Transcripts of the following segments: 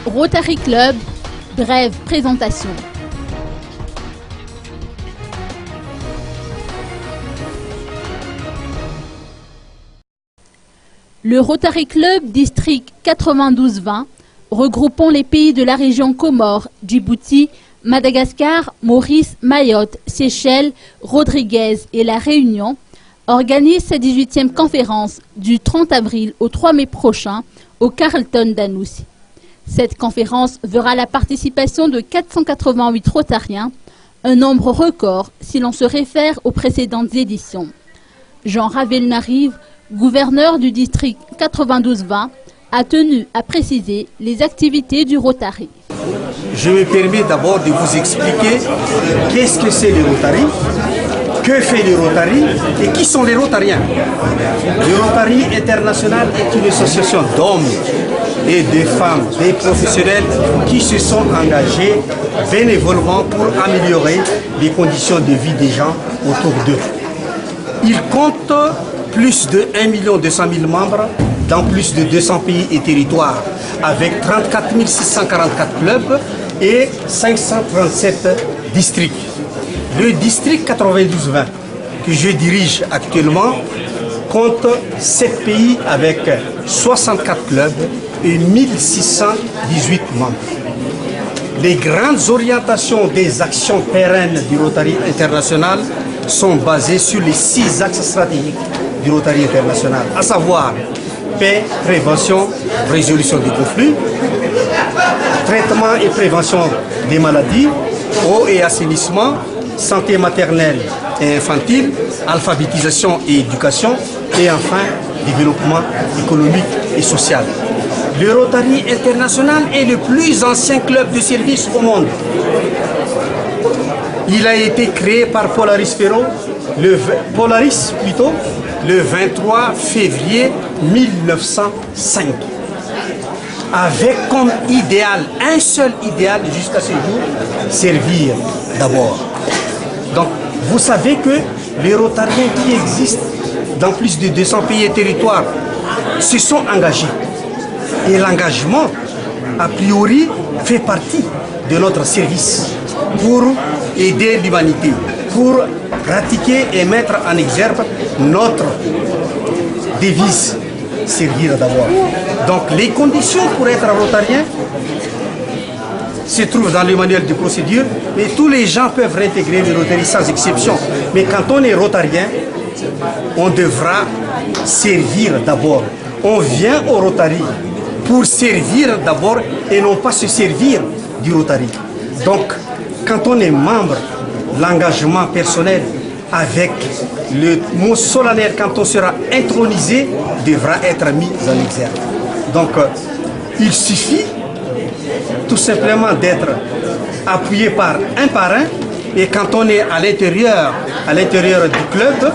Rotary Club, brève présentation. Le Rotary Club District 92-20, regroupant les pays de la région Comores, Djibouti, Madagascar, Maurice, Mayotte, Seychelles, Rodriguez et La Réunion, organise sa 18e conférence du 30 avril au 3 mai prochain au Carlton d'Anoussi. Cette conférence verra la participation de 488 Rotariens, un nombre record si l'on se réfère aux précédentes éditions. Jean Ravelnarive, gouverneur du district 92-20, a tenu à préciser les activités du Rotary. Je me permets d'abord de vous expliquer qu'est-ce que c'est le Rotary, que fait le Rotary et qui sont les Rotariens. Le Rotary International est une association d'hommes et de femmes, des professionnels qui se sont engagés bénévolement pour améliorer les conditions de vie des gens autour d'eux. Il compte plus de 1 200 000 membres dans plus de 200 pays et territoires, avec 34 644 clubs et 537 districts. Le district 92-20 que je dirige actuellement compte 7 pays avec 64 clubs et 1618 membres. Les grandes orientations des actions pérennes du Rotary International sont basées sur les 6 axes stratégiques du Rotary International, à savoir paix, prévention, résolution des conflits, traitement et prévention des maladies, eau et assainissement, santé maternelle et infantile, alphabétisation et éducation, et enfin développement économique et social. Le Rotary International est le plus ancien club de service au monde. Il a été créé par Polaris Ferro, le 23 février 1905. Avec comme idéal, un seul idéal jusqu'à ce jour, servir d'abord. Donc, vous savez que les Rotariens qui existent dans plus de 200 pays et territoires se sont engagés. Et l'engagement, a priori, fait partie de notre service pour aider l'humanité, pour pratiquer et mettre en exergue notre devise, servir d'abord. Donc les conditions pour être rotarien se trouvent dans le manuel de procédure, mais tous les gens peuvent réintégrer le Rotary sans exception. Mais quand on est rotarien, on devra servir d'abord. On vient au Rotary pour servir d'abord et non pas se servir du Rotary. Donc, quand on est membre, l'engagement personnel avec le mot solennel, quand on sera intronisé, devra être mis en exergue. Donc, il suffit tout simplement d'être appuyé par un, et quand on est à l'intérieur du club,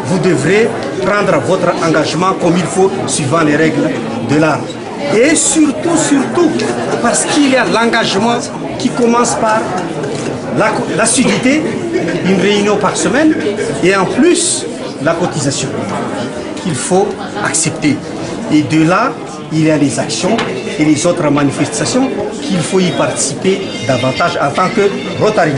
vous devrez prendre votre engagement comme il faut, suivant les règles de l'art. Et surtout, parce qu'il y a l'engagement qui commence par l'assiduité, une réunion par semaine, et en plus, la cotisation qu'il faut accepter. Et de là, il y a les actions et les autres manifestations qu'il faut y participer davantage en tant que Rotary.